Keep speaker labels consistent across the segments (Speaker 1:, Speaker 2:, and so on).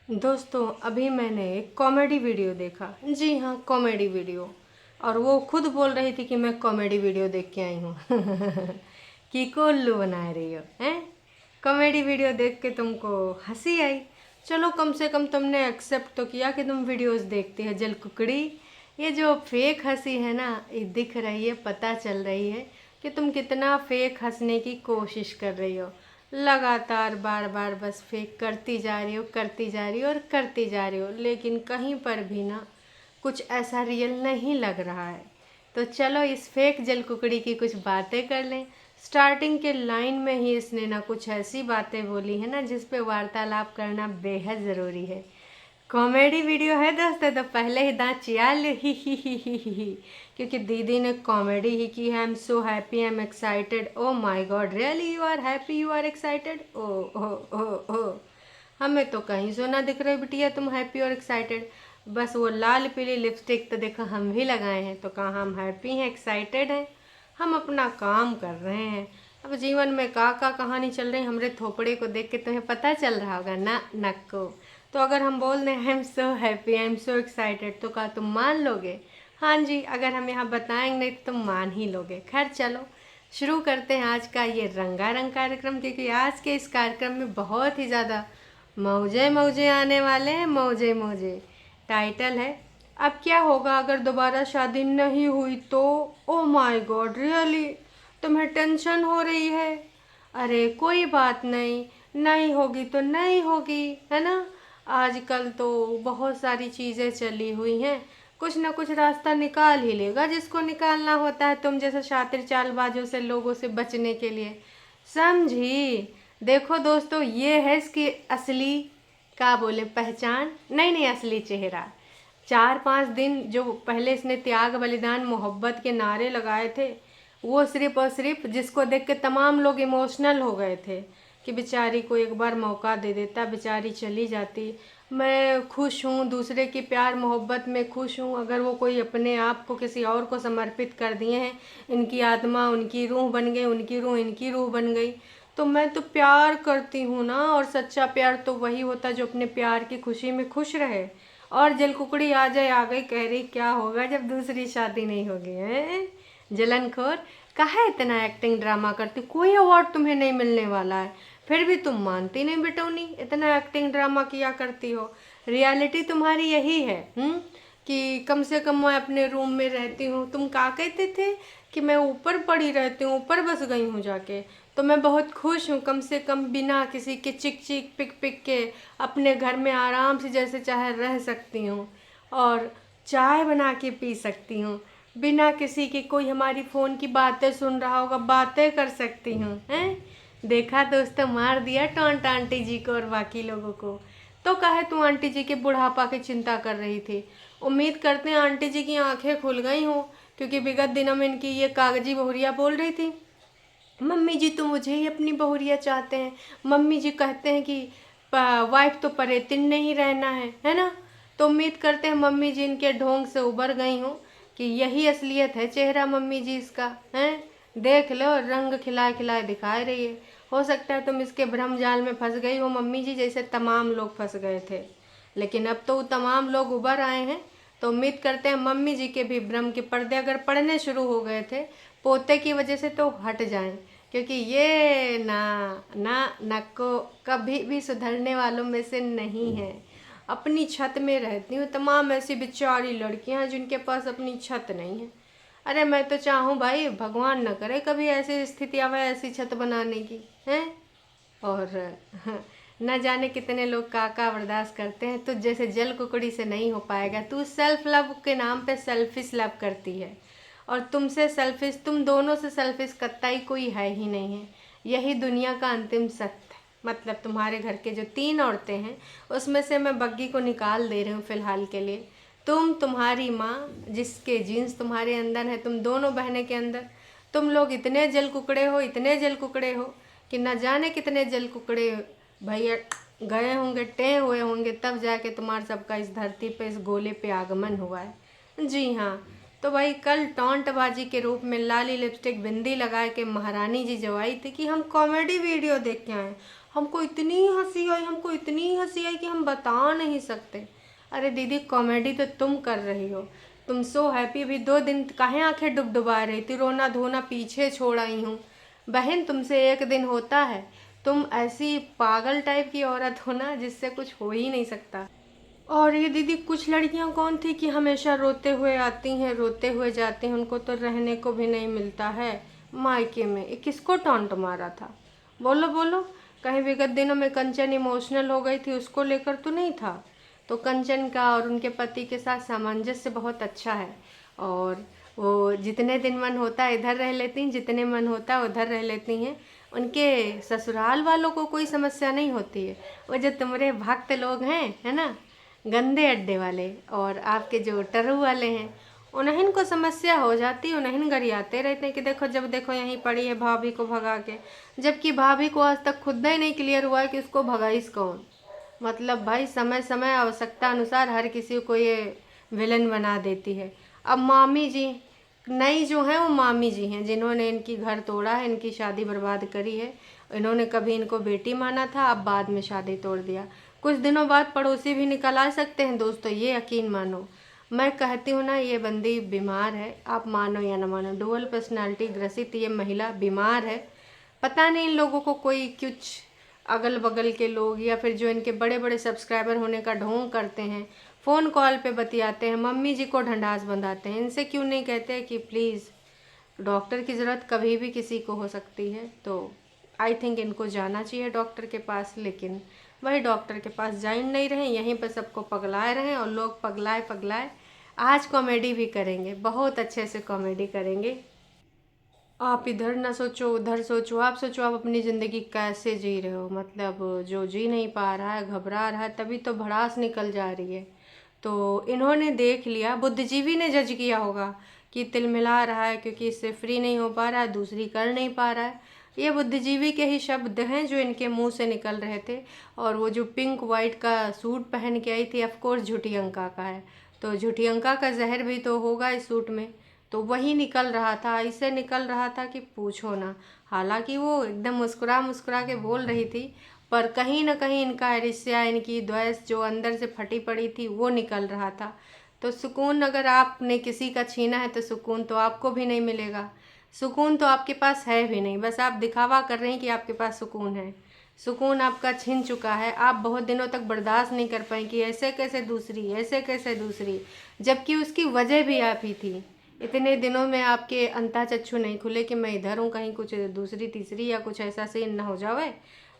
Speaker 1: दोस्तों अभी मैंने एक कॉमेडी वीडियो देखा। जी हाँ, कॉमेडी वीडियो। और वो खुद बोल रही थी कि मैं कॉमेडी वीडियो देख के आई हूँ। कि को उल्लू बना रही हो हैं। कॉमेडी वीडियो देख के तुमको हंसी आई। चलो कम से कम तुमने एक्सेप्ट तो किया कि तुम वीडियोस देखती है जल कुकड़ी। ये जो फेक हंसी है ना, ये दिख रही है, पता चल रही है कि तुम कितना फेक हंसने की कोशिश कर रही हो। लगातार बार बार बस फेक करती जा रही हो, करती जा रही हो और करती जा रही हो, लेकिन कहीं पर भी ना कुछ ऐसा रियल नहीं लग रहा है। तो चलो इस फेक जल कुकड़ी की कुछ बातें कर लें। स्टार्टिंग के लाइन में ही इसने ना कुछ ऐसी बातें बोली है ना जिस पे वार्तालाप करना बेहद ज़रूरी है। कॉमेडी वीडियो है दोस्तों, तो पहले ही दांत चिया ले ही क्योंकि दीदी ने कॉमेडी ही की है। I am so happy, I am excited, oh my God, really you are happy, you are excited, oh oh oh oh. हमें तो कहीं सोना दिख रहा है बिटिया तुम हैप्पी और एक्साइटेड। बस वो लाल पीली लिपस्टिक तो देखो हम भी लगाए हैं, तो कहाँ हम हैप्पी हैं, एक्साइटेड हैं। हम अपना काम कर रहे हैं। अब जीवन में का कहानी चल रही है, हमारे थोपड़े को देख के तुम्हें पता चल रहा होगा ना, नक्को। तो अगर हम बोल दें आई am so happy, I am so excited, तो क्या तुम मान लोगे? हाँ जी, अगर हम यहाँ बताएंगे नहीं तो तुम मान ही लोगे। खैर चलो शुरू करते हैं आज का ये रंगारंग कार्यक्रम, क्योंकि आज के इस कार्यक्रम में बहुत ही ज़्यादा मौजे मौजे आने वाले हैं। मौजे मौजे टाइटल है। अब क्या होगा अगर दोबारा शादी नहीं हुई तो? ओ माय गॉड, रियली तुम्हें टेंशन हो रही है? अरे कोई बात नहीं, नहीं होगी तो नहीं होगी, है ना। आजकल तो बहुत सारी चीज़ें चली हुई हैं, कुछ ना कुछ रास्ता निकाल ही लेगा जिसको निकालना होता है, तुम जैसे शातिर चालबाजों से, लोगों से बचने के लिए। समझी? देखो दोस्तों, ये है इसकी असली, क्या बोले, पहचान नहीं नहीं, असली चेहरा। 4-5 दिन जो पहले इसने त्याग बलिदान मोहब्बत के नारे लगाए थे, वो सिर्फ और सिर्फ जिसको देख के तमाम लोग इमोशनल हो गए थे कि बेचारी को एक बार मौका दे देता, बेचारी चली जाती। मैं खुश हूँ, दूसरे की प्यार मोहब्बत में खुश हूँ। अगर वो कोई अपने आप को किसी और को समर्पित कर दिए हैं, इनकी आत्मा उनकी रूह बन गई, उनकी रूह इनकी रूह बन गई, तो मैं तो प्यार करती हूँ ना। और सच्चा प्यार तो वही होता है जो अपने प्यार की खुशी में खुश रहे। और जल कुकड़ी आ जाए, आ गई, कह रही क्या होगा जब दूसरी शादी नहीं होगी है। जलनखोर, काहे इतना एक्टिंग ड्रामा करती, कोई अवार्ड तुम्हें नहीं मिलने वाला है, फिर भी तुम मानती नहीं बेटौनी, इतना एक्टिंग ड्रामा किया करती हो। रियलिटी तुम्हारी यही है कि कम से कम मैं अपने रूम में रहती हूँ। तुम क्या कहते थे कि मैं ऊपर पड़ी रहती हूँ, ऊपर बस गई हूँ जाके, तो मैं बहुत खुश हूँ, कम से कम बिना किसी के चिक चिक पिक पिक के अपने घर में आराम से जैसे चाहे रह सकती हूँ। और चाय बना के पी सकती हूँ, बिना किसी की, कोई हमारी फ़ोन की बातें सुन रहा होगा, बातें कर सकती हूँ हैं। देखा दोस्तों, मार दिया टॉन्ट आंटी जी को और बाकी लोगों को। तो काहे तू आंटी जी के बुढ़ापा की चिंता कर रही थी? उम्मीद करते हैं आंटी जी की आंखें खुल गई हों, क्योंकि विगत दिनों में इनकी ये कागजी बहुरिया बोल रही थी मम्मी जी तो मुझे ही अपनी बहुरिया चाहते हैं, मम्मी जी कहते हैं कि वाइफ तो परेतिन नहीं रहना है ना। तो उम्मीद करते हैं मम्मी जी इनके ढोंग से उबर गई हूँ कि यही असलियत है चेहरा मम्मी जी इसका है। देख लो, रंग खिलाए खिलाए दिखाए रही है। हो सकता है तुम इसके भ्रम जाल में फंस गई हो मम्मी जी, जैसे तमाम लोग फंस गए थे, लेकिन अब तो तमाम लोग उबर आए हैं। तो उम्मीद करते हैं मम्मी जी के भी भ्रम के पर्दे अगर पड़ने शुरू हो गए थे पोते की वजह से तो हट जाएं, क्योंकि ये ना ना नको कभी भी सुधरने वालों में से नहीं है। अपनी छत में रहती हूँ, तमाम ऐसी बेचारी लड़कियां हैं जिनके पास अपनी छत नहीं है। अरे मैं तो चाहूँ भाई, भगवान न करे कभी ऐसी स्थिति आवे ऐसी छत बनाने की है। और न जाने कितने लोग का बर्दाश्त करते हैं। तो जैसे जल कुकड़ी से नहीं हो पाएगा। तू सेल्फ लव के नाम पे सेल्फिश लव करती है, और तुमसे सेल्फिश, तुम दोनों से सेल्फिश कत्ताई कोई है ही नहीं है। यही दुनिया का अंतिम सत्य है। मतलब तुम्हारे घर के जो 3 औरतें हैं उसमें से मैं बग्गी को निकाल दे रही हूँ फ़िलहाल के लिए। तुम, तुम्हारी माँ, जिसके जीन्स तुम्हारे अंदर है, तुम दोनों बहनें के अंदर, तुम लोग इतने जल कुकड़े हो, इतने जल कुकड़े हो कि न जाने कितने जल कुकड़े भैया गए होंगे, टें हुए होंगे, तब जाके तुम्हारा सबका इस धरती पे, इस गोले पे आगमन हुआ है। जी हाँ। तो भाई कल टॉन्टबाजी के रूप में लाली लिपस्टिक बिंदी लगा के महारानी जी जो आई थी कि हम कॉमेडी वीडियो देख के आए, हमको इतनी हंसी आई, हमको इतनी हंसी आई कि हम बता नहीं सकते। अरे दीदी कॉमेडी तो तुम कर रही हो, तुम सो हैप्पी। अभी 2 दिन काहे आंखें डुबडुबा रही थी, रोना धोना पीछे छोड़ आई हूँ। बहन तुमसे एक दिन होता है, तुम ऐसी पागल टाइप की औरत हो ना जिससे कुछ हो ही नहीं सकता। और ये दीदी कुछ लड़कियां कौन थी कि हमेशा रोते हुए आती हैं रोते हुए जाती हैं, उनको तो रहने को भी नहीं मिलता है मायके में। ये किसको टॉन्ट मारा था, बोलो बोलो। कहीं विगत दिनों में कंचन इमोशनल हो गई थी, उसको लेकर तो नहीं था। तो कंचन का और उनके पति के साथ सामंजस्य बहुत अच्छा है, और वो जितने दिन मन होता है इधर रह लेती हैं, जितने मन होता है उधर रह लेती हैं। उनके ससुराल वालों को कोई समस्या नहीं होती है। वो जो तुम्हारे भक्त लोग हैं है ना, गंदे अड्डे वाले, और आपके जो टर्रू वाले हैं, उन्हें को समस्या हो जाती है। उन्हें गरियाते रहते हैं कि देखो जब देखो यहीं पड़ी है भाभी को भगा के, जबकि भाभी को आज तक खुद ही नहीं क्लियर हुआ है कि उसको भगाइस कौन। मतलब भाई समय समय आवश्यकता अनुसार हर किसी को ये विलन बना देती है। अब मामी जी नई जो हैं वो मामी जी हैं जिन्होंने इनकी घर तोड़ा है, इनकी शादी बर्बाद करी है। इन्होंने कभी इनको बेटी माना था, अब बाद में शादी तोड़ दिया। कुछ दिनों बाद पड़ोसी भी निकल आ सकते हैं दोस्तों, ये यकीन मानो। मैं कहती हूँ ना ये बंदी बीमार है, आप मानो या न मानो, डुअल पर्सनालिटी ग्रसित ये महिला बीमार है। पता नहीं इन लोगों को कोई कुछ अगल बगल के लोग या फिर जो इनके बड़े बड़े सब्सक्राइबर होने का ढोंग करते हैं, फ़ोन कॉल पे बतियाते हैं, मम्मी जी को ढंढास बंधाते हैं, इनसे क्यों नहीं कहते कि प्लीज़ डॉक्टर की ज़रूरत कभी भी किसी को हो सकती है। तो आई थिंक इनको जाना चाहिए डॉक्टर के पास, लेकिन वही डॉक्टर के पास जा ही नहीं रहे, यहीं पर सबको पगलाए रहे और लोग पगलाए पगलाए। आज कॉमेडी भी करेंगे, बहुत अच्छे से कॉमेडी करेंगे। आप इधर ना सोचो उधर सोचो, आप सोचो आप अपनी ज़िंदगी कैसे जी रहे हो। मतलब जो जी नहीं पा रहा है, घबरा रहा है, तभी तो भड़ास निकल जा रही है। तो इन्होंने देख लिया, बुद्धिजीवी ने जज किया होगा कि तिलमिला रहा है क्योंकि इससे फ्री नहीं हो पा रहा है, दूसरी कर नहीं पा रहा है। ये बुद्धिजीवी के ही शब्द हैं जो इनके मुंह से निकल रहे थे। और वो जो पिंक वाइट का सूट पहन के आई थी, ऑफ कोर्स झूठी अंका का है, तो झूठी अंका का जहर भी तो होगा इस सूट में। तो वही निकल रहा था, ऐसे निकल रहा था कि पूछो ना। हालांकि वो एकदम मुस्कुरा मुस्कुरा के बोल रही थी, पर कहीं ना कहीं इनका ईर्ष्या, इनकी द्वेष जो अंदर से फटी पड़ी थी वो निकल रहा था। तो सुकून अगर आपने किसी का छीना है तो सुकून तो आपको भी नहीं मिलेगा। सुकून तो आपके पास है भी नहीं, बस आप दिखावा कर रहे हैं कि आपके पास सुकून है। सुकून आपका छिन चुका है। आप बहुत दिनों तक बर्दाश्त नहीं कर पाए कि ऐसे कैसे दूसरी, ऐसे कैसे दूसरी, जबकि उसकी वजह भी आप ही थी। इतने दिनों में आपके अंता चक्षु नहीं खुले कि मैं इधर हूँ, कहीं कुछ दूसरी तीसरी या कुछ ऐसा सीन ना हो जावे,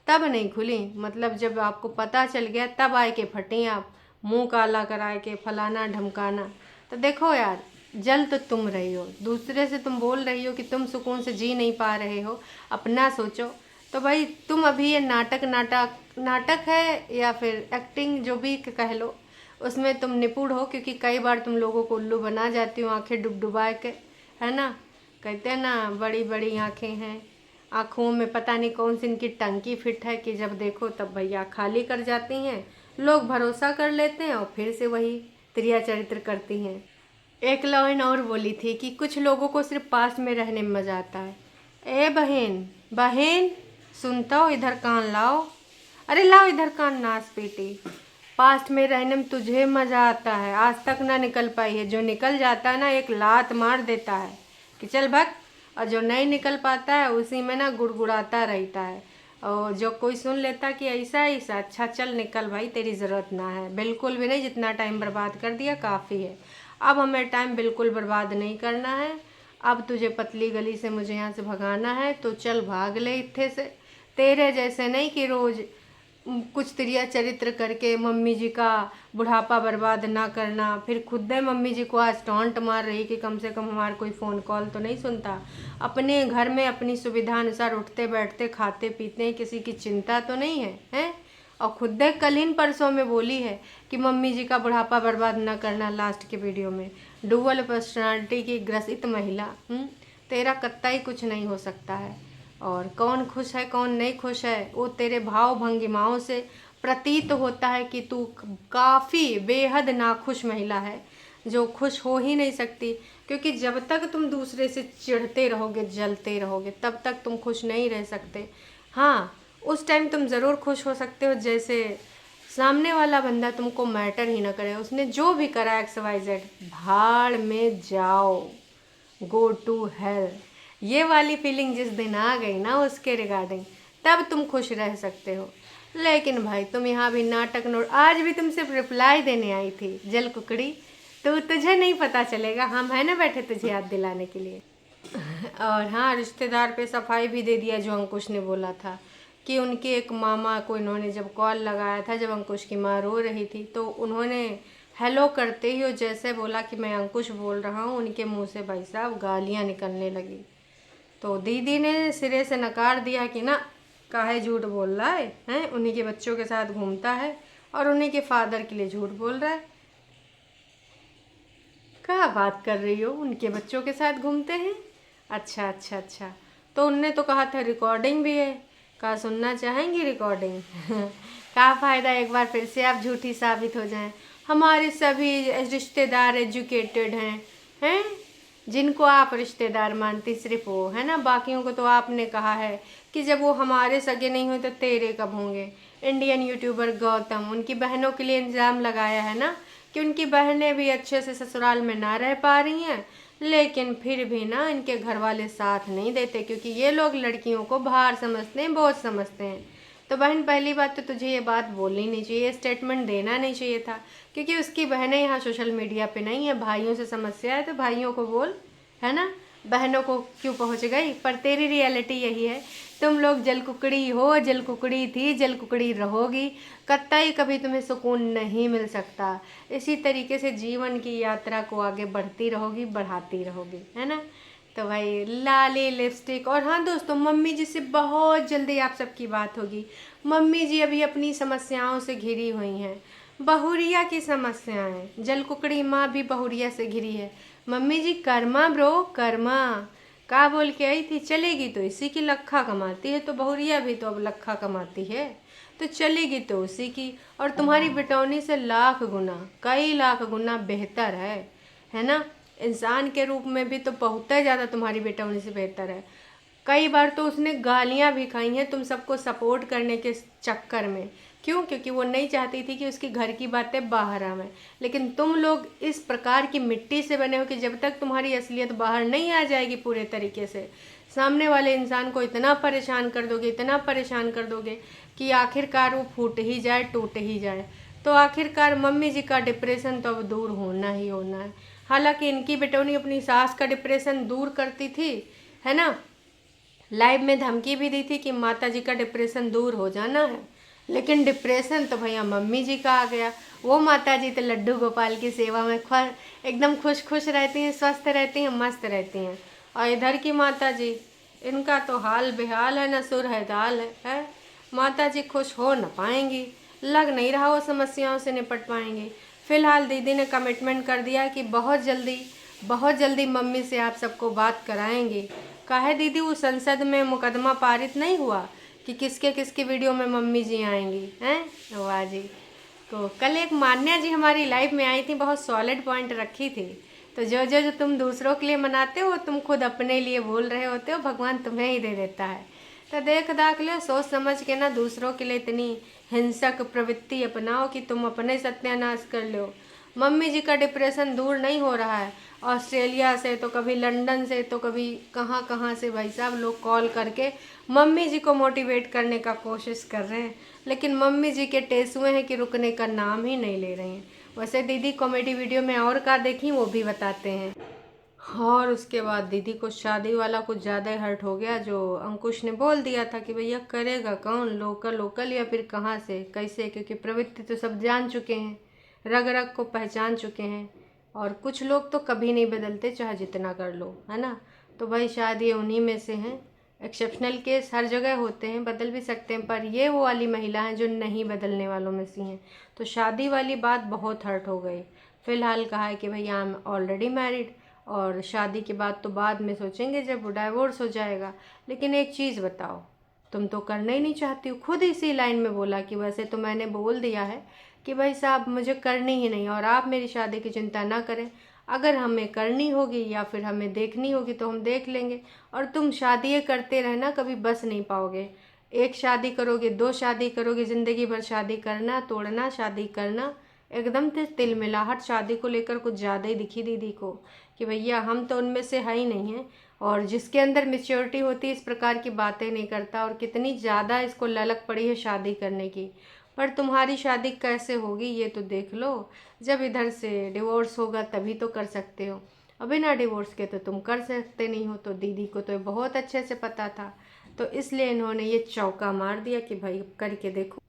Speaker 1: तब नहीं खुली। मतलब जब आपको पता चल गया तब आए के फटी आप, मुंह काला कराए के फलाना ढमकाना। तो देखो यार, जल तो तुम रही हो, दूसरे से तुम बोल रही हो कि तुम सुकून से जी नहीं पा रहे हो, अपना सोचो। तो भाई तुम अभी ये नाटक नाटक नाटक है या फिर एक्टिंग जो भी कह लो, उसमें तुम निपुण हो, क्योंकि कई बार तुम लोगों को उल्लू बना जाती हो आंखें डुबडुबा के, है ना। कहते हैं ना बड़ी बड़ी आंखें हैं, आँखों में पता नहीं कौन सी इनकी टंकी फिट है कि जब देखो तब भैया खाली कर जाती हैं। लोग भरोसा कर लेते हैं और फिर से वही त्रिया चरित्र करती हैं। एक लाइन और बोली थी कि कुछ लोगों को सिर्फ पास में रहने में मज़ा आता है। ए बहन बहन, सुनता हो, इधर कान लाओ। अरे लाओ इधर कान, नाच बेटी। पास्ट में रहने में तुझे मज़ा आता है, आज तक ना निकल पाई है। जो निकल जाता है ना एक लात मार देता है कि चल भग, और जो नहीं निकल पाता है उसी में ना गुड़गुड़ाता रहता है। और जो कोई सुन लेता कि ऐसा ऐसा, अच्छा चल निकल भाई, तेरी ज़रूरत ना है। बिल्कुल भी नहीं, जितना टाइम बर्बाद कर दिया काफ़ी है। अब हमें टाइम बिल्कुल बर्बाद नहीं करना है। अब तुझे पतली गली से मुझे यहाँ से भगाना है तो चल भाग ले इत्थे से। तेरे जैसे नहीं कि रोज़ कुछ त्रिया चरित्र करके मम्मी जी का बुढ़ापा बर्बाद ना करना। फिर खुद ही मम्मी जी को आज टॉन्ट मार रही कि कम से कम हमारा कोई फ़ोन कॉल तो नहीं सुनता। अपने घर में अपनी सुविधा अनुसार उठते बैठते खाते पीते हैं, किसी की चिंता तो नहीं है, हैं। और खुद ही कल इन परसों में बोली है कि मम्मी जी का बुढ़ापा बर्बाद ना करना। लास्ट के वीडियो में डुअल पर्सनालिटी की ग्रसित महिला, तेरा कत्ता कुछ नहीं हो सकता है। और कौन खुश है कौन नहीं खुश है वो तेरे भाव भंगिमाओं से प्रतीत होता है कि तू काफ़ी बेहद नाखुश महिला है, जो खुश हो ही नहीं सकती। क्योंकि जब तक तुम दूसरे से चिढ़ते रहोगे, जलते रहोगे, तब तक तुम खुश नहीं रह सकते। हाँ, उस टाइम तुम ज़रूर खुश हो सकते हो जैसे सामने वाला बंदा तुमको मैटर ही ना करे, उसने जो भी करा XYZ, भाड़ में जाओ, गो टू हेल। ये वाली फीलिंग जिस दिन आ गई ना उसके रिगार्डिंग, तब तुम खुश रह सकते हो। लेकिन भाई तुम यहाँ भी नाटक नोट, आज भी तुम सिर्फ रिप्लाई देने आई थी जल कुकड़ी, तो तुझे नहीं पता चलेगा, हम है ना बैठे तुझे याद दिलाने के लिए। और हाँ, रिश्तेदार पे सफाई भी दे दिया जो अंकुश ने बोला था कि उनके एक मामा को इन्होंने जब कॉल लगाया था, जब अंकुश की माँ रो रही थी, तो उन्होंने हेलो करते ही और जैसे बोला कि मैं अंकुश बोल रहा हूँ, उनके मुंह से भाई साहब गालियाँ निकलने लगी। तो दीदी ने सिरे से नकार दिया कि ना, काहे झूठ बोल रहा है, हैं उन्हीं के बच्चों के साथ घूमता है और उन्हीं के फादर के लिए झूठ बोल रहा है। क्या बात कर रही हो, उनके बच्चों के साथ घूमते हैं? अच्छा अच्छा अच्छा, तो उनने तो कहा था रिकॉर्डिंग भी है, क्या सुनना चाहेंगी रिकॉर्डिंग? क्या फ़ायदा, एक बार फिर से आप झूठी साबित हो जाएं। हमारे सभी रिश्तेदार एजुकेटेड हैं जिनको आप रिश्तेदार मानती सिर्फ वो है ना, बाकियों को तो आपने कहा है कि जब वो हमारे सगे नहीं हुए तो तेरे कब होंगे। इंडियन यूट्यूबर गौतम, उनकी बहनों के लिए इल्ज़ाम लगाया है ना कि उनकी बहनें भी अच्छे से ससुराल में ना रह पा रही हैं, लेकिन फिर भी ना इनके घर वाले साथ नहीं देते क्योंकि ये लोग लड़कियों को भार समझते हैं, बोझ समझते हैं। तो बहन, पहली बात तो तुझे ये बात बोलनी नहीं चाहिए, स्टेटमेंट देना नहीं चाहिए था, क्योंकि उसकी बहनें यहाँ सोशल मीडिया पे नहीं है। भाइयों से समस्या है तो भाइयों को बोल, है ना, बहनों को क्यों पहुँच गई। पर तेरी रियलिटी यही है, तुम लोग जल कुकड़ी हो, जल कुकड़ी थी, जल कुकड़ी रहोगी, कतई कभी तुम्हें सुकून नहीं मिल सकता। इसी तरीके से जीवन की यात्रा को आगे बढ़ती रहोगी, बढ़ाती रहोगी, है ना। तो भाई लाली लिपस्टिक, और हाँ दोस्तों, मम्मी जी से बहुत जल्दी आप सबकी बात होगी। मम्मी जी अभी अपनी समस्याओं से घिरी हुई हैं, बहुरिया की समस्याएं, जल कुकड़ी माँ भी बहुरिया से घिरी है। मम्मी जी कर्मा ब्रो, कर्मा का बोल के आई थी, चलेगी तो इसी की लखा कमाती है, तो बहुरिया भी तो अब लखा कमाती है, तो चलेगी तो उसी की। और तुम्हारी बिटौनी से लाख गुना, कई लाख गुना बेहतर है ना। इंसान के रूप में भी तो बहुत ज़्यादा तुम्हारी बेटौनी से बेहतर है। कई बार तो उसने गालियाँ भी खाई हैं तुम सबको सपोर्ट करने के चक्कर में। क्यों? क्योंकि वो नहीं चाहती थी कि उसकी घर की बातें बाहर आवें। लेकिन तुम लोग इस प्रकार की मिट्टी से बने हो कि जब तक तुम्हारी असलियत बाहर नहीं आ जाएगी पूरे तरीके से, सामने वाले इंसान को इतना परेशान कर दोगे, इतना परेशान कर दोगे कि आखिरकार वो फूट ही जाए, टूट ही जाए। तो आखिरकार मम्मी जी का डिप्रेशन तो अब दूर होना ही होना है। हालांकि इनकी बेटौनी अपनी सास का डिप्रेशन दूर करती थी, है ना, लाइव में धमकी भी दी थी कि माता जी का डिप्रेशन दूर हो जाना है, लेकिन डिप्रेशन तो भैया मम्मी जी का आ गया। वो माता जी तो लड्डू गोपाल की सेवा में एकदम खुश खुश रहती हैं, स्वस्थ रहती हैं, मस्त रहती हैं। और इधर की माता जी, इनका तो हाल बेहाल है, न सुर है दाल है। माता जी खुश हो न पाएंगी, लग नहीं रहा वो समस्याओं से निपट पाएंगी। फिलहाल दीदी ने कमिटमेंट कर दिया कि बहुत जल्दी मम्मी से आप सबको बात कराएंगे। काहे दीदी, वो संसद में मुकदमा पारित नहीं हुआ कि किसके किसके वीडियो में मम्मी जी आएंगी, हैं। वाह जी। तो कल एक मान्या जी हमारी लाइफ में आई थी, बहुत सॉलिड पॉइंट रखी थी। तो जो तुम दूसरों के लिए मनाते हो, तुम खुद अपने लिए बोल रहे होते हो, भगवान तुम्हें ही दे देता है। तो देख दाख लो, सोच समझ के ना दूसरों के लिए इतनी हिंसक प्रवृत्ति अपनाओ कि तुम अपने सत्यानाश कर लो। मम्मी जी का डिप्रेशन दूर नहीं हो रहा है। ऑस्ट्रेलिया से, तो कभी लंदन से, तो कभी कहाँ कहाँ से भाई साहब लोग कॉल करके मम्मी जी को मोटिवेट करने का कोशिश कर रहे हैं, लेकिन मम्मी जी के टेसुए हैं कि रुकने का नाम ही नहीं ले रहे हैं। वैसे दीदी कॉमेडी वीडियो में और क्या देखी वो भी बताते हैं। और उसके बाद दीदी को शादी वाला कुछ ज़्यादा हर्ट हो गया, जो अंकुश ने बोल दिया था कि भैया करेगा कौन, लोकल लोकल या फिर कहाँ से कैसे, क्योंकि प्रवृत्ति तो सब जान चुके हैं, रग रग को पहचान चुके हैं। और कुछ लोग तो कभी नहीं बदलते चाहे जितना कर लो, है ना। तो भाई शायद ये उन्हीं में से हैं। एक्सेप्शनल केस हर जगह होते हैं, बदल भी सकते हैं, पर ये वो वाली महिला हैं जो नहीं बदलने वालों में से हैं। तो शादी वाली बात बहुत हर्ट हो गई। फ़िलहाल कहा है कि भैया आई एम ऑलरेडी मैरिड, और शादी के बाद तो बाद में सोचेंगे जब डाइवोर्स हो जाएगा। लेकिन एक चीज़ बताओ, तुम तो करना ही नहीं चाहती हो। खुद इसी लाइन में बोला कि वैसे तो मैंने बोल दिया है कि भाई साहब मुझे करनी ही नहीं, और आप मेरी शादी की चिंता ना करें। अगर हमें करनी होगी या फिर हमें देखनी होगी तो हम देख लेंगे, और तुम शादी करते रहना, कभी बस नहीं पाओगे। एक शादी करोगे, 2 शादी करोगे, ज़िंदगी भर शादी करना तोड़ना, शादी करना। एकदम से तिलमिलाहट शादी को लेकर कुछ ज़्यादा ही दिखी दीदी को कि भैया हम तो उनमें से है ही नहीं हैं। और जिसके अंदर मेच्योरिटी होती है इस प्रकार की बातें नहीं करता, और कितनी ज़्यादा इसको ललक पड़ी है शादी करने की। पर तुम्हारी शादी कैसे होगी ये तो देख लो, जब इधर से डिवोर्स होगा तभी तो कर सकते हो, और बिना डिवोर्स के तो तुम कर सकते नहीं हो। तो दीदी को तो ये बहुत अच्छे से पता था, तो इसलिए इन्होंने ये चौका मार दिया कि भाई करके देखो।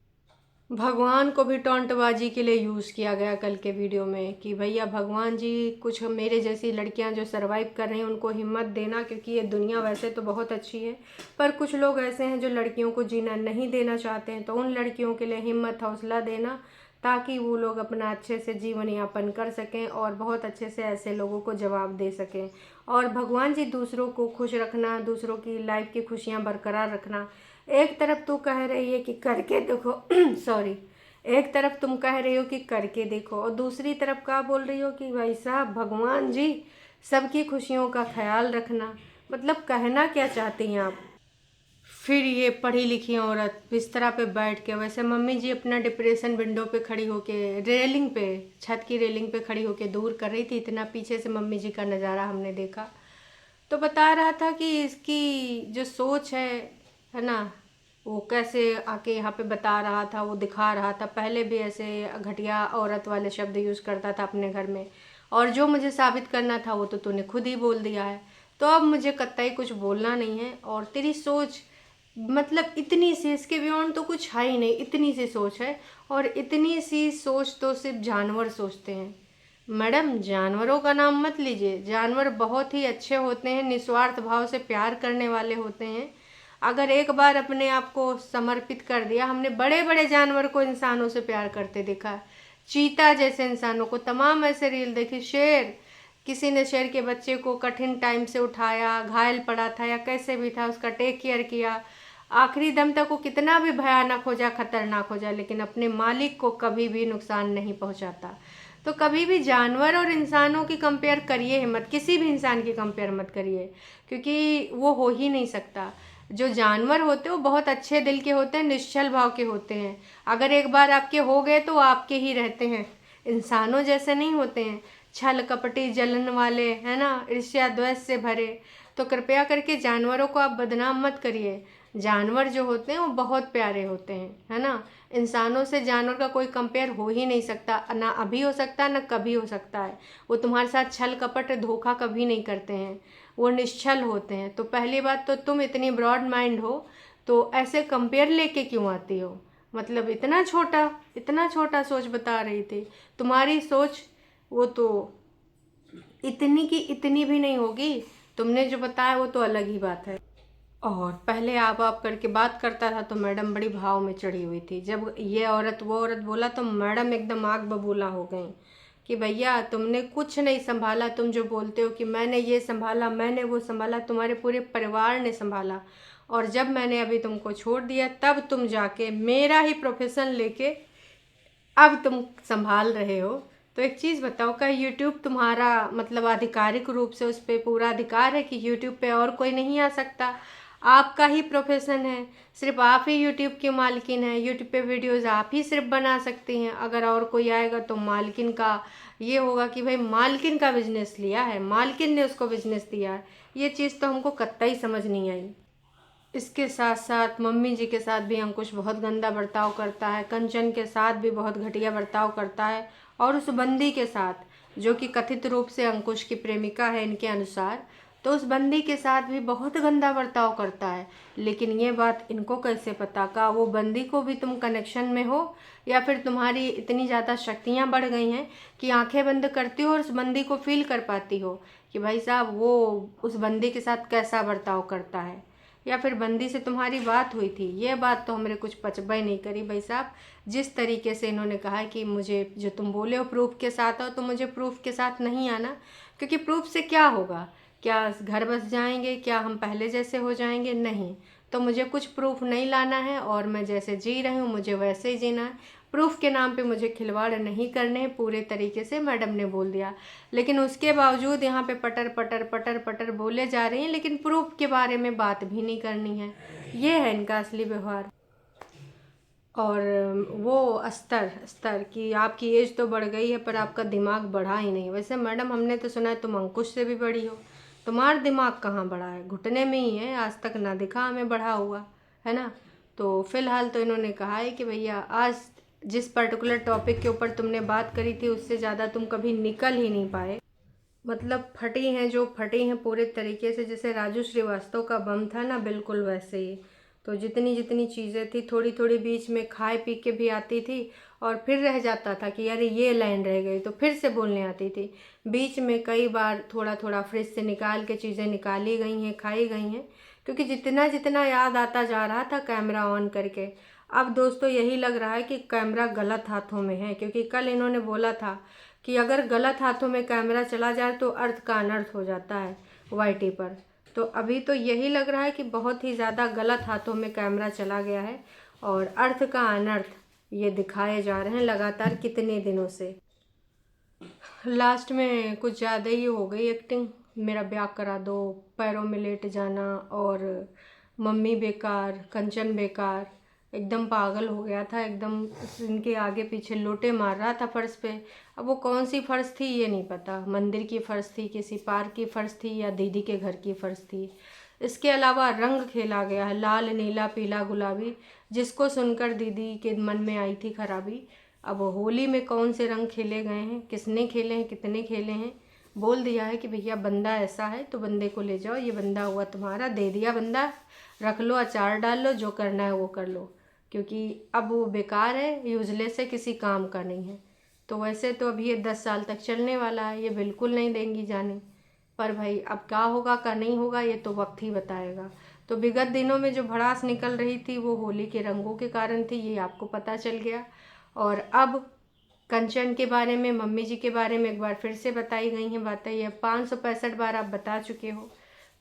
Speaker 1: भगवान को भी टोंटबाजी के लिए यूज़ किया गया कल के वीडियो में कि भैया भगवान जी कुछ मेरे जैसी लड़कियां जो सरवाइव कर रही हैं उनको हिम्मत देना, क्योंकि ये दुनिया वैसे तो बहुत अच्छी है पर कुछ लोग ऐसे हैं जो लड़कियों को जीना नहीं देना चाहते हैं, तो उन लड़कियों के लिए हिम्मत हौसला देना ताकि वो लोग अपना अच्छे से जीवन यापन कर सकें और बहुत अच्छे से ऐसे लोगों को जवाब दे सकें। और भगवान जी दूसरों को खुश रखना, दूसरों की लाइफ की खुशियाँ बरकरार रखना। एक तरफ तू कह रही है कि करके देखो सॉरी, एक तरफ तुम कह रही हो कि करके देखो, और दूसरी तरफ क्या बोल रही हो कि भाई साहब भगवान जी सबकी खुशियों का ख्याल रखना। मतलब कहना क्या चाहती हैं आप? फिर ये पढ़ी लिखी औरत बिस्तरा पे बैठ के, वैसे मम्मी जी अपना डिप्रेशन विंडो पे खड़ी होके, रेलिंग पे, छत की रेलिंग पे खड़ी होके दूर कर रही थी। इतना पीछे से मम्मी जी का नज़ारा हमने देखा, तो बता रहा था कि इसकी जो सोच है ना, वो कैसे आके यहाँ पे बता रहा था, वो दिखा रहा था। पहले भी ऐसे घटिया औरत वाले शब्द यूज़ करता था अपने घर में, और जो मुझे साबित करना था वो तो तूने खुद ही बोल दिया है, तो अब मुझे कतई कुछ बोलना नहीं है। और तेरी सोच मतलब इतनी सी, इसके बियॉन्ड तो कुछ है ही नहीं, इतनी सी सोच है। और इतनी सी सोच तो सिर्फ जानवर सोचते हैं। मैडम जानवरों का नाम मत लीजिए, जानवर बहुत ही अच्छे होते हैं, निस्वार्थ भाव से प्यार करने वाले होते हैं। अगर एक बार अपने आप को समर्पित कर दिया, हमने बड़े बड़े जानवर को इंसानों से प्यार करते देखा है, चीता जैसे इंसानों को, तमाम ऐसे रील देखी। शेर, किसी ने शेर के बच्चे को कठिन टाइम से उठाया, घायल पड़ा था या कैसे भी था, उसका टेक केयर किया, आखिरी दम तक वो कितना भी भयानक हो जाए, खतरनाक हो जाए, लेकिन अपने मालिक को कभी भी नुकसान नहीं पहुंचाता। तो कभी भी जानवर और इंसानों की कंपेयर करिए ही मत, किसी भी इंसान की कंपेयर मत करिए, क्योंकि वो हो ही नहीं सकता। जो जानवर होते हैं वो बहुत अच्छे दिल के होते हैं, निश्चल भाव के होते हैं। अगर एक बार आपके हो गए तो आपके ही रहते हैं, इंसानों जैसे नहीं होते हैं, छल कपटी जलन वाले, है ना, ईर्ष्या द्वेष से भरे। तो कृपया करके जानवरों को आप बदनाम मत करिए। जानवर जो होते हैं वो बहुत प्यारे होते हैं, है ना। इंसानों से जानवर का कोई कंपेयर हो ही नहीं सकता, ना अभी हो सकता है ना कभी हो सकता है। वो तुम्हारे साथ छल कपट धोखा कभी नहीं करते हैं, वो निश्चल होते हैं। तो पहली बात तो तुम इतनी ब्रॉड माइंड हो तो ऐसे कंपेयर लेके क्यों आती हो? मतलब इतना छोटा सोच बता रही थी। तुम्हारी सोच वो तो इतनी की इतनी भी नहीं होगी, तुमने जो बताया वो तो अलग ही बात है। और पहले आप करके बात करता था तो मैडम बड़ी भाव में चढ़ी हुई थी, जब ये औरत वो औरत बोला तो मैडम एकदम आग बबूला हो गई कि भैया तुमने कुछ नहीं संभाला। तुम जो बोलते हो कि मैंने ये संभाला, मैंने वो संभाला, तुम्हारे पूरे परिवार ने संभाला, और जब मैंने अभी तुमको छोड़ दिया तब तुम जाके मेरा ही प्रोफेशन लेके अब तुम संभाल रहे हो। तो एक चीज़ बताओ, क्या यूट्यूब तुम्हारा मतलब आधिकारिक रूप से उस पर पूरा अधिकार है कि यूट्यूब पे और कोई नहीं आ सकता? आपका ही प्रोफेशन है, सिर्फ आप ही यूट्यूब की मालकिन है, यूट्यूब पे वीडियोस आप ही सिर्फ बना सकती हैं। अगर और कोई आएगा तो मालकिन का ये होगा कि भाई मालकिन का बिजनेस लिया है, मालकिन ने उसको बिजनेस दिया है। ये चीज़ तो हमको कतई समझ नहीं आई। इसके साथ साथ मम्मी जी के साथ भी अंकुश बहुत गंदा बर्ताव करता है, कंचन के साथ भी बहुत घटिया बर्ताव करता है, और उस बंदी के साथ जो कि कथित रूप से अंकुश की प्रेमिका है इनके अनुसार, तो उस बंदी के साथ भी बहुत गंदा बर्ताव करता है। लेकिन ये बात इनको कैसे पता, का वो बंदी को भी तुम कनेक्शन में हो, या फिर तुम्हारी इतनी ज़्यादा शक्तियाँ बढ़ गई हैं कि आंखें बंद करती हो और उस बंदी को फील कर पाती हो कि भाई साहब वो उस बंदी के साथ कैसा बर्ताव करता है, या फिर बंदी से तुम्हारी बात हुई थी? ये बात तो हमारे कुछ पचबई नहीं करी भाई साहब। जिस तरीके से इन्होंने कहा है कि मुझे जो तुम बोले हो प्रूफ के साथ आओ, तो मुझे प्रूफ के साथ नहीं आना, क्योंकि प्रूफ से क्या होगा? क्या घर बस जाएंगे? क्या हम पहले जैसे हो जाएंगे? नहीं। तो मुझे कुछ प्रूफ नहीं लाना है, और मैं जैसे जी रही हूँ मुझे वैसे ही जीना है। प्रूफ के नाम पे मुझे खिलवाड़ नहीं करने हैं, पूरे तरीके से मैडम ने बोल दिया। लेकिन उसके बावजूद यहाँ पे पटर पटर पटर पटर बोले जा रही हैं, लेकिन प्रूफ के बारे में बात भी नहीं करनी है। ये है इनका असली व्यवहार। और वो अस्तर अस्तर कि आपकी एज तो बढ़ गई है पर आपका दिमाग बढ़ा ही नहीं। वैसे मैडम हमने तो सुना है तुम अंकुश से भी बड़ी हो, तुम्हारा दिमाग कहाँ बढ़ा है, घुटने में ही है, आज तक ना दिखा हमें बढ़ा हुआ, है ना। तो फिलहाल तो इन्होंने कहा है कि भैया आज जिस पर्टिकुलर टॉपिक के ऊपर तुमने बात करी थी उससे ज़्यादा तुम कभी निकल ही नहीं पाए। मतलब फटी हैं जो फटी हैं पूरे तरीके से, जैसे राजू श्रीवास्तव का बम था ना, बिल्कुल वैसे ही। तो जितनी जितनी चीज़ें थी थोड़ी थोड़ी बीच में खाए पी के भी आती थी और फिर रह जाता था कि यार ये लाइन रह गई तो फिर से बोलने आती थी। बीच में कई बार थोड़ा थोड़ा फ्रिज से निकाल के चीज़ें निकाली गई हैं, खाई गई हैं, क्योंकि जितना जितना याद आता जा रहा था कैमरा ऑन करके। अब दोस्तों यही लग रहा है कि कैमरा गलत हाथों में है, क्योंकि कल इन्होंने बोला था कि अगर गलत हाथों में कैमरा चला जाए तो अर्थ का अनर्थ हो जाता है वाईटी पर। तो अभी तो यही लग रहा है कि बहुत ही ज़्यादा गलत हाथों में कैमरा चला गया है और अर्थ का अनर्थ ये दिखाए जा रहे हैं लगातार कितने दिनों से। लास्ट में कुछ ज़्यादा ही हो गई एक्टिंग, मेरा ब्याह करा दो, पैरों में लेट जाना, और मम्मी बेकार, कंचन बेकार, एकदम पागल हो गया था एकदम। इनके आगे पीछे लोटे मार रहा था फर्श पे। अब वो कौन सी फर्श थी ये नहीं पता, मंदिर की फर्श थी, किसी पार्क की फर्श थी, या दीदी के घर की फर्श थी। इसके अलावा रंग खेला गया है, लाल नीला पीला गुलाबी, जिसको सुनकर दीदी के मन में आई थी खराबी। अब होली में कौन से रंग खेले गए हैं, किसने खेले हैं, कितने खेले हैं, बोल दिया है कि भैया बंदा ऐसा है तो बंदे को ले जाओ, ये बंदा हुआ तुम्हारा, दे दिया बंदा, रख लो, अचार डाल लो, जो करना है वो कर लो, क्योंकि अब वो बेकार है, यूजलेस है, किसी काम का नहीं है। तो वैसे तो अभी ये 10 साल तक चलने वाला है, ये बिल्कुल नहीं देंगी जाने। पर भाई अब क्या होगा क्या नहीं होगा ये तो वक्त ही बताएगा। तो विगत दिनों में जो भड़ास निकल रही थी वो होली के रंगों के कारण थी, ये आपको पता चल गया। और अब कंचन के बारे में, मम्मी जी के बारे में एक बार फिर से बताई गई हैं बातें, ये 565 बार आप बता चुके हो।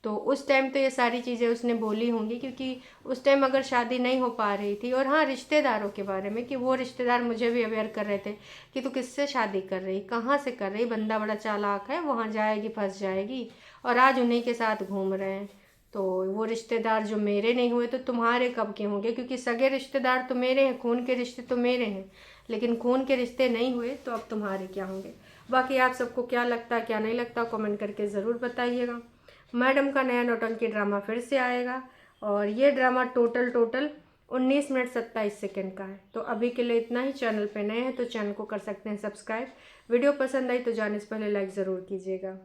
Speaker 1: तो उस टाइम तो ये सारी चीज़ें उसने बोली होंगी, क्योंकि उस टाइम अगर शादी नहीं हो पा रही थी। और हाँ, रिश्तेदारों के बारे में कि वो रिश्तेदार मुझे भी अवेयर कर रहे थे कि तू किससे शादी कर रही, कहाँ से कर रही, बंदा बड़ा चालाक है, वहाँ जाएगी फंस जाएगी, और आज उन्हीं के साथ घूम रहे हैं। तो वो रिश्तेदार जो मेरे नहीं हुए तो तुम्हारे कब के होंगे, क्योंकि सगे रिश्तेदार तो मेरे हैं, खून के रिश्ते तो मेरे हैं, लेकिन खून के रिश्ते नहीं हुए तो अब तुम्हारे क्या होंगे। बाकी आप सबको क्या लगता है क्या नहीं लगता कमेंट करके ज़रूर बताइएगा। मैडम का नया नौटंकी ड्रामा फिर से आएगा, और ये ड्रामा टोटल 19 मिनट 27 सेकेंड का है। तो अभी के लिए इतना ही। चैनल पे नए हैं तो चैनल को कर सकते हैं सब्सक्राइब। वीडियो पसंद आई तो जाने से पहले लाइक ज़रूर कीजिएगा।